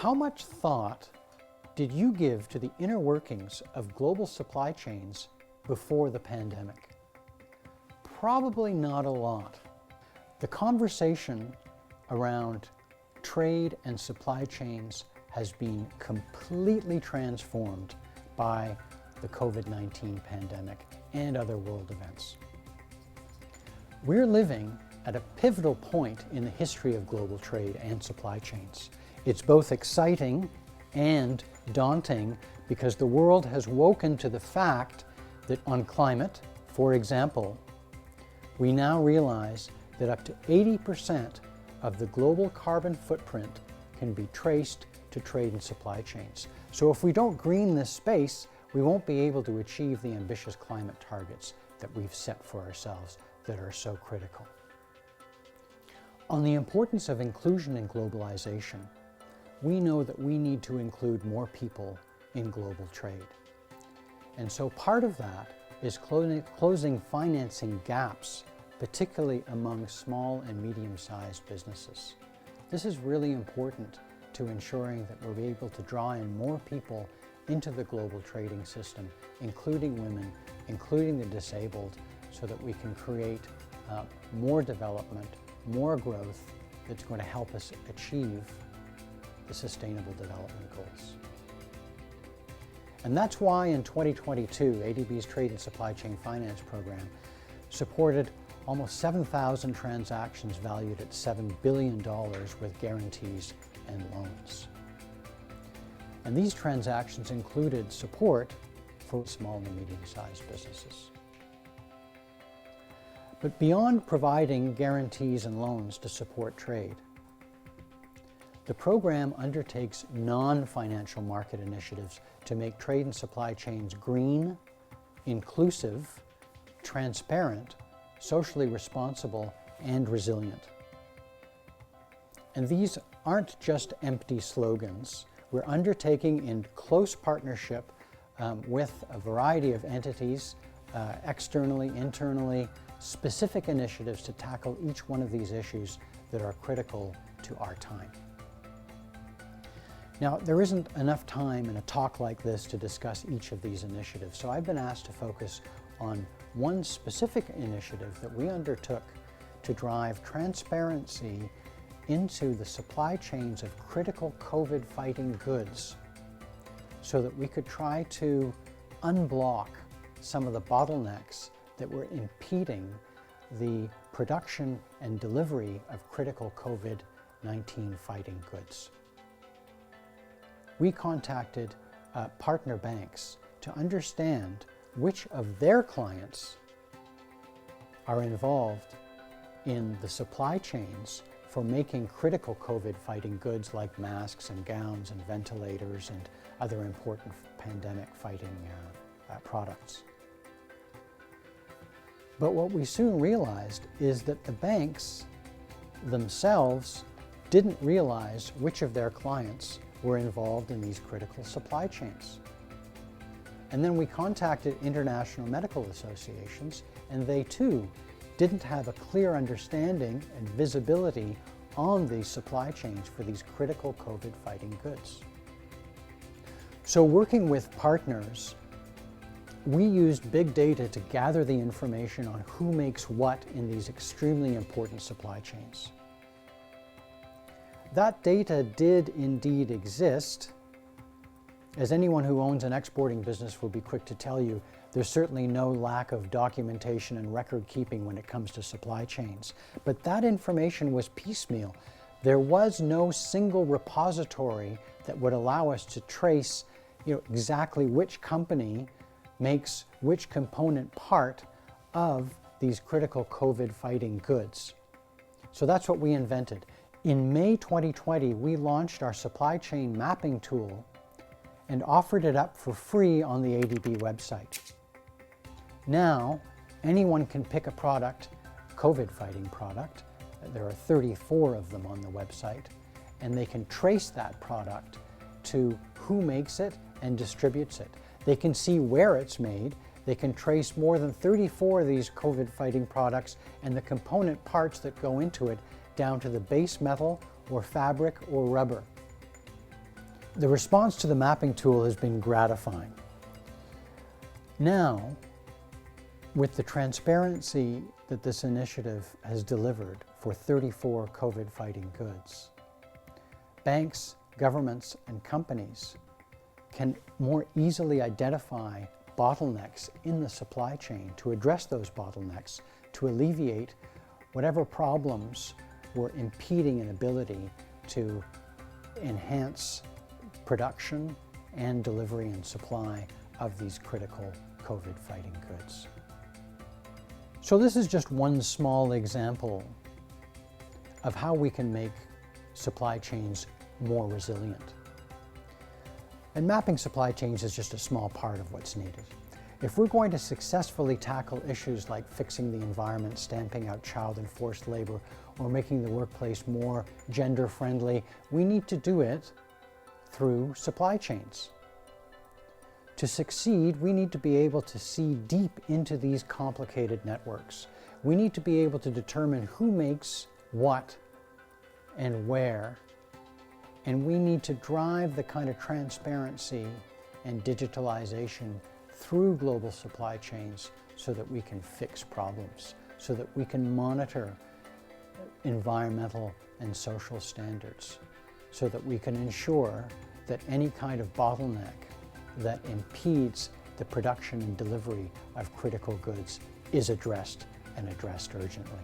How much thought did you give to the inner workings of global supply chains before the pandemic? Probably not a lot. The conversation around trade and supply chains has been completely transformed by the COVID-19 pandemic and other world events. We're living at a pivotal point in the history of global trade and supply chains. It's both exciting and daunting because the world has woken to the fact that on climate, for example, we now realize that up to 80% of the global carbon footprint can be traced to trade and supply chains. So if we don't green this space, we won't be able to achieve the ambitious climate targets that we've set for ourselves that are so critical. On the importance of inclusion in globalization, we know that we need to include more people in global trade. And so part of that is closing financing gaps, particularly among small and medium-sized businesses. This is really important to ensuring that we're able to draw in more people into the global trading system, including women, including the disabled, so that we can create more development, more growth that's going to help us achieve the Sustainable Development Goals. And that's why in 2022, ADB's Trade and Supply Chain Finance Program supported almost 7,000 transactions valued at $7 billion with guarantees and loans. And these transactions included support for small and medium-sized businesses. But beyond providing guarantees and loans to support trade, the program undertakes non-financial market initiatives to make trade and supply chains green, inclusive, transparent, socially responsible, and resilient. And these aren't just empty slogans. We're undertaking in close partnership with a variety of entities, externally, internally, specific initiatives to tackle each one of these issues that are critical to our time. Now, there isn't enough time in a talk like this to discuss each of these initiatives, so I've been asked to focus on one specific initiative that we undertook to drive transparency into the supply chains of critical COVID-fighting goods so that we could try to unblock some of the bottlenecks that were impeding the production and delivery of critical COVID-19 fighting goods. We contacted partner banks to understand which of their clients are involved in the supply chains for making critical COVID-fighting goods like masks and gowns and ventilators and other important pandemic-fighting products. But what we soon realized is that the banks themselves didn't realize which of their clients were involved in these critical supply chains. And then we contacted international medical associations, and they too didn't have a clear understanding and visibility on these supply chains for these critical COVID-fighting goods. So working with partners, we used big data to gather the information on who makes what in these extremely important supply chains. That data did indeed exist. As anyone who owns an exporting business will be quick to tell you, there's certainly no lack of documentation and record keeping when it comes to supply chains. But that information was piecemeal. There was no single repository that would allow us to trace exactly which company makes which component part of these critical COVID-fighting goods. So that's what we invented. In May 2020, we launched our supply chain mapping tool and offered it up for free on the ADB website. Now, anyone can pick a product, COVID-fighting product. There are 34 of them on the website, and they can trace that product to who makes it and distributes it. They can see where it's made. They can trace more than 34 of these COVID-fighting products and the component parts that go into it down to the base metal or fabric or rubber. The response to the mapping tool has been gratifying. Now, with the transparency that this initiative has delivered for 34 COVID-fighting goods, banks, governments, and companies can more easily identify bottlenecks in the supply chain to address those bottlenecks, to alleviate whatever problems were impeding an ability to enhance production and delivery and supply of these critical COVID-fighting goods. So this is just one small example of how we can make supply chains more resilient. And mapping supply chains is just a small part of what's needed. If we're going to successfully tackle issues like fixing the environment, stamping out child and forced labor, or making the workplace more gender-friendly, we need to do it through supply chains. To succeed, we need to be able to see deep into these complicated networks. We need to be able to determine who makes what and where, and we need to drive the kind of transparency and digitalization through global supply chains so that we can fix problems, so that we can monitor environmental and social standards, so that we can ensure that any kind of bottleneck that impedes the production and delivery of critical goods is addressed and addressed urgently.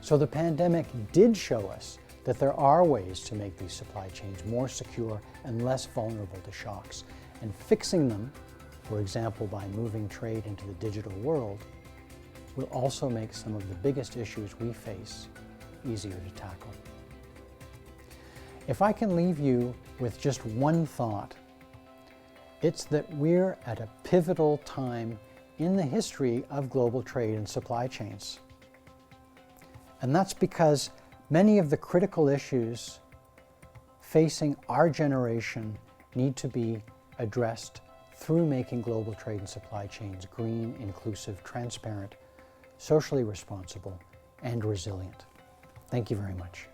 So the pandemic did show us that there are ways to make these supply chains more secure and less vulnerable to shocks. And fixing them, for example, by moving trade into the digital world, will also make some of the biggest issues we face easier to tackle. If I can leave you with just one thought, it's that we're at a pivotal time in the history of global trade and supply chains. And that's because many of the critical issues facing our generation need to be addressed through making global trade and supply chains green, inclusive, transparent, socially responsible, and resilient. Thank you very much.